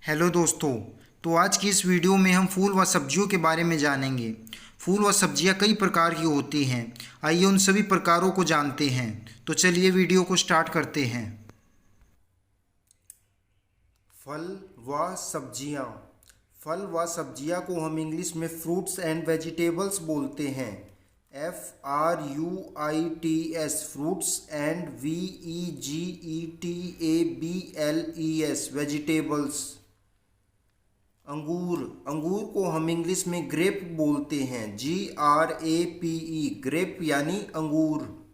Hello दोस्तों। तो आज की इस वीडियो में हम फूल व सब्जियों के बारे में जानेंगे। फूल व सब्जियां कई प्रकार की होती हैं। आइए उन सभी प्रकारों को जानते हैं। तो चलिए वीडियो को स्टार्ट करते हैं। फल व सब्जियां। फल व सब्जियां को हम इंग्लिश में फ्रूट्स एंड वेजिटेबल्स बोलते हैं। FRUITS fruits and VEGETABLES vegetables. अंगूर। अंगूर को हम इंग्लिश में ग्रेप बोलते हैं। GRAPE ग्रेप यानी अंगूर।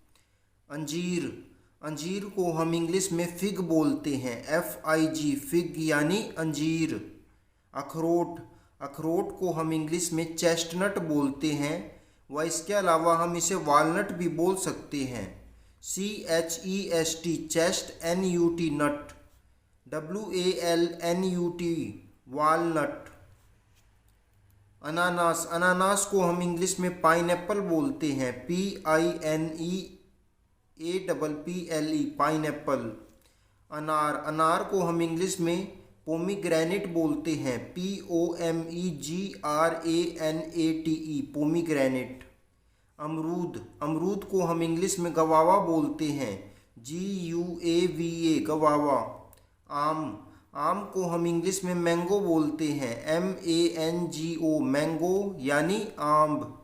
अंजीर। अंजीर को हम इंग्लिश में फिग बोलते हैं। FIG फिग यानी अंजीर। अखरोट। अखरोट को हम इंग्लिश में चेस्टनट बोलते हैं व इसके अलावा हम इसे वालनट भी बोल सकते हैं। CHEST चेस्ट NUT नट। WALNUT walnut. अनानास। अनानास को हम इंग्लिश में पाइनएप्पल बोलते हैं। PINEAPPLE pineapple. अनार। अनार को हम इंग्लिश में पोमीग्रेनेट बोलते हैं। POMEGRANATE pomegranate. अमरूद। अमरूद को हम इंग्लिश में गवावा बोलते हैं। GUAVA गवावा। आम। आम को हम इंग्लिश में मैंगो बोलते हैं। MANGO मैंगो यानी आम।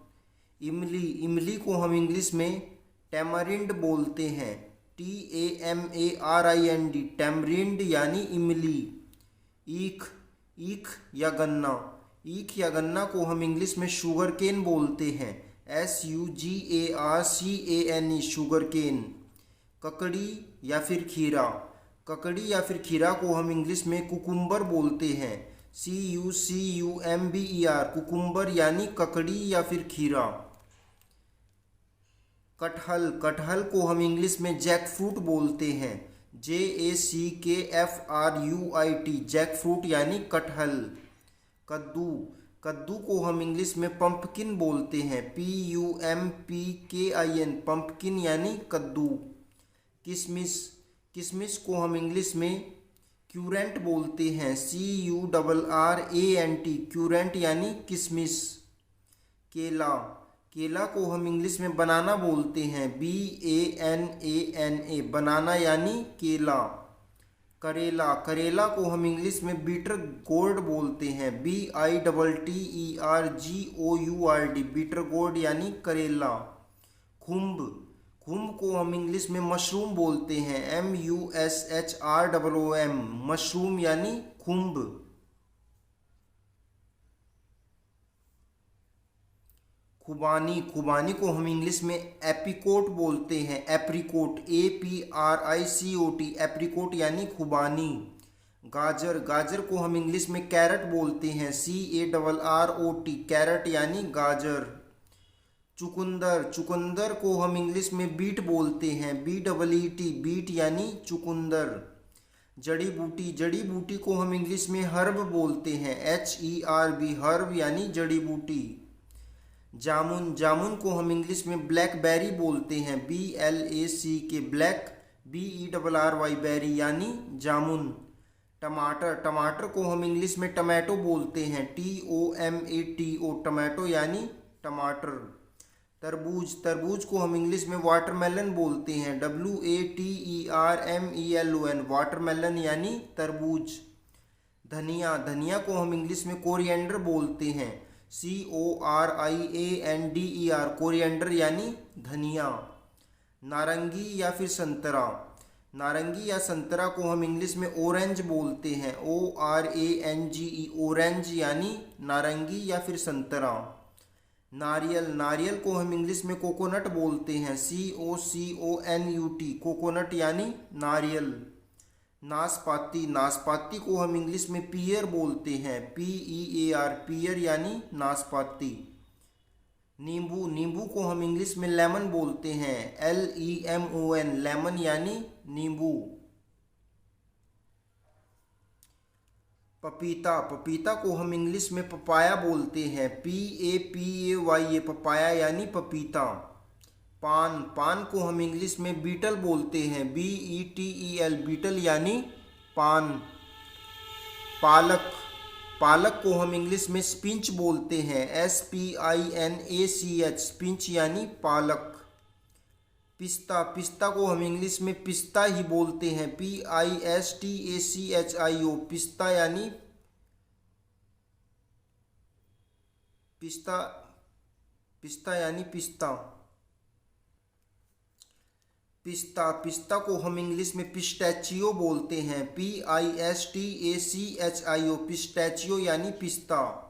इमली। इमली को हम इंग्लिश में टैमरिंड बोलते हैं। TAMARIND टैमरिंड यानी इमली। ईख। ईख या गन्ना। ईख या गन्ना को हम इंग्लिश में शुगर केन बोलते हैं। SUGARCANE sugar cane. ककड़ी या फिर खीरा। ककड़ी या फिर खीरा को हम इंग्लिश में कुकुम्बर बोलते हैं। CUCUMBER कुकुम्बर यानी ककड़ी या फिर खीरा। कटहल। कटहल को हम इंग्लिश में जैक फ्रूट बोलते हैं। JACKFRUIT जैक फ्रूट यानी कटहल। कद्दू। कद्दू को हम इंग्लिश में पंपकिन बोलते हैं। PUMPKIN पंपकिन यानी कद्दू। किशमिश। किशमिश को हम इंग्लिश में क्यूरेंट बोलते हैं। CURRANT क्यूरेंट यानी किशमिश। केला। केला को हम इंग्लिश में बनाना बोलते हैं। BANANA बनाना यानी केला। करेला। करेला को हम इंग्लिश में बीटर गोर्ड बोलते हैं। BITTERGOURD बीटर गोर्ड यानी करेला। खुम्ब। खुम्ब को हम इंग्लिश में मशरूम बोलते हैं। MUSHROOM मशरूम यानी खुम्ब। खुबानी। खुबानी को हम इंग्लिश में एप्रिकोट बोलते हैं। एप्रिकोट APRICOT एप्रिकोट यानी खुबानी। गाजर। गाजर को हम इंग्लिश में कैरट बोलते हैं। CARROT कैरट यानी गाजर। चुकंदर। चुकंदर को हम इंग्लिश में बीट बोलते हैं। BEET बीट यानी चुकंदर। जड़ी बूटी। जड़ी बूटी को हम इंग्लिश में हर्ब बोलते हैं। HERB हर्ब यानी जड़ी बूटी। जामुन। जामुन को हम इंग्लिश में ब्लैकबेरी बोलते हैं। BLACK ब्लैक BERRY बेरी यानी जामुन। टमाटर। टमाटर को हम इंग्लिश में टमाटो बोलते हैं। TOMATO टमाटो यानी टमाटर। तरबूज। तरबूज को हम इंग्लिश में वाटरमेलन बोलते हैं। WATERMELON वाटरमेलन यानी तरबूज। धनिया। धनिया को हम इंग्लिश में कोरिएंडर बोलते हैं। CORIANDER कोरिएंडर यानी धनिया। नारंगी या फिर संतरा। नारंगी या संतरा को हम इंग्लिश में ऑरेंज बोलते हैं। ORANGE ऑरेंज यानी नारंगी या फिर संतरा। नारियल। नारियल को हम इंग्लिश में कोकोनट बोलते हैं। COCONUT कोकोनट यानी नारियल। नाशपाती। नाशपाती को हम इंग्लिश में पियर बोलते हैं। PEAR पियर यानी नाशपाती। नींबू। नींबू को हम इंग्लिश में लेमन बोलते हैं। LEMON लेमन यानी नींबू। पपीता। पपीता को हम इंग्लिश में पपाया बोलते हैं। PAPAY पपाया यानी पपीता। पान। पान को हम इंग्लिश में बीटल बोलते हैं। BETEL बीटल यानी पान। पालक, पालक को हम इंग्लिश में स्पिंच बोलते हैं, SPINACH, स्पिंच यानी पालक। पिस्ता, पिस्ता को हम इंग्लिश में पिस्ता ही बोलते हैं, PISTACHIO, पिस्ता यानी पिस्ता, पिस्ता यानी पिस्ता। पिस्ता, पिस्ता को हम इंग्लिश में पिस्टैचियो बोलते हैं, PISTACHIO, पिस्टैचियो यानी पिस्ता।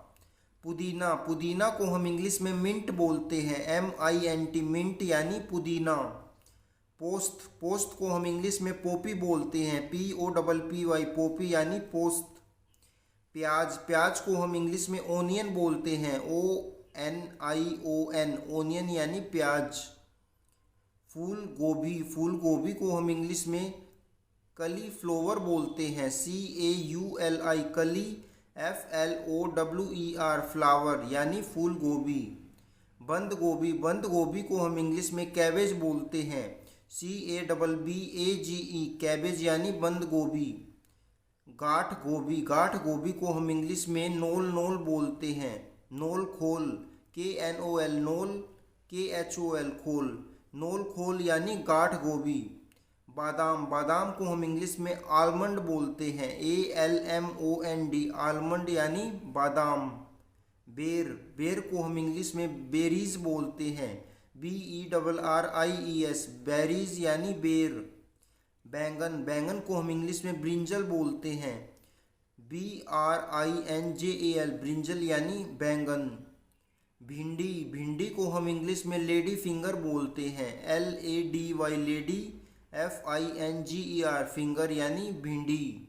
पुदीना, पुदीना को हम इंग्लिश में मिंट बोलते हैं, MINT, मिंट यानी पुदीना। पोस्त, पोस्त को हम इंग्लिश में पोपी बोलते हैं, POPPY, पोपी यानी पोस्त। प्याज, प्याज को हम इंग्लिश में ओनियन बोलते हैं, ONION, ओनियन यानी प्याज। फूल गोभी, फूल गोभी को हम इंग्लिश में कलीफ्लावर बोलते हैं, CAULI, कली, FLOWER, फ्लावर यानी फूल गोभी। बंद गोभी, बंद गोभी को हम इंग्लिश में कैबेज बोलते हैं, CABBAGE, कैबेज यानी बंद गोभी। गांठ गोभी, गांठ गोभी को हम इंग्लिश में नोल नोल बोलते हैं, नोल खोल, KNOL, नोल, KHOL, खोल, नोल खोल यानी गांठ गोभी। बादाम, बादाम को हम इंग्लिश में आलमंड बोलते हैं, ALMOND, आलमंड यानी बादाम। बेर, बेर को हम इंग्लिश में बेरीज बोलते हैं, BERRIES, बेरीज यानी बेर। बैंगन, बैंगन को हम इंग्लिश में ब्रिंजल बोलते हैं, BRINJAL, ब्रिंजल यानी बैंगन। भिंडी, भिंडी को हम इंग्लिश में लेडी फिंगर बोलते हैं, LADY, लेडी, FINGER, फिंगर यानी भिंडी।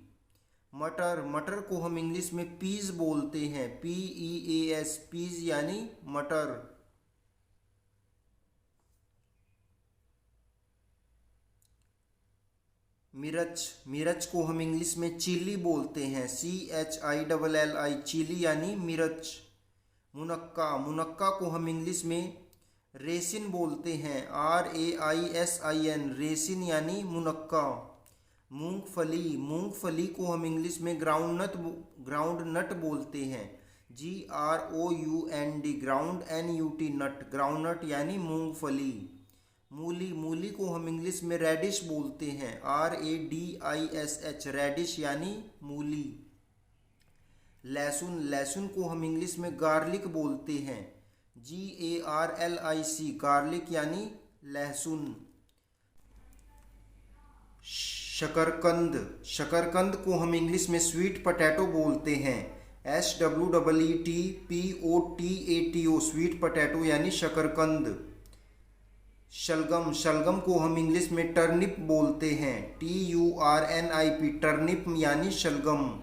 मटर, मटर को हम इंग्लिश में पीज बोलते हैं, PEAS, पीज यानी मटर। मिर्च, मिर्च को हम इंग्लिश में चिली बोलते हैं, CHILLI, चिली यानी मिर्च। मुनक्का, मुनक्का को हम इंग्लिश में रेसिन बोलते हैं, RAISIN, रेसिन यानी मुनक्का। मूंगफली, मूंगफली को हम इंग्लिश में ग्राउंड नट बोलते हैं, GROUND, ग्राउंड NUT, नट, ग्राउंड नट यानी मूंगफली। मूली, मूली को हम इंग्लिश में रेडिश बोलते हैं, RADISH, रेडिश यानी मूली। लहसुन, लहसुन को हम इंग्लिश में गार्लिक बोलते हैं, GARLIC, गार्लिक यानी लहसुन। शकरकंद, शकरकंद को हम इंग्लिश में स्वीट पोटैटो बोलते हैं, SWEETPOTATO, स्वीट पोटैटो यानी शकरकंद। शलगम, शलगम को हम इंग्लिश में टर्निप बोलते हैं, TURNIP, टर्निप यानी शलगम।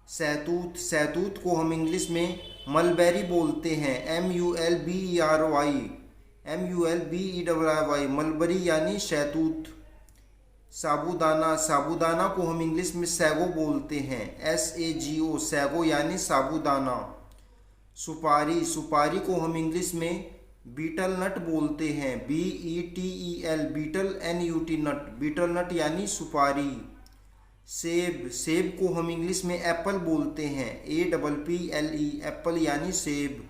सहतूत, सहतूत को हम इंग्लिश में मलबेरी बोलते हैं, MULBERY, मलबरी यानी शहतूत। साबूदाना, साबूदाना को हम इंग्लिश में सैगो बोलते हैं, SAGO, सैगो यानी साबूदाना। सुपारी, सुपारी को हम इंग्लिश में बीटल नट बोलते हैं, BETEL, बीटल NUT, नट, बीटल नट यानी सुपारी। सेब, सेब को हम इंग्लिश में एप्पल बोलते हैं, APPLE, एप्पल यानी सेब।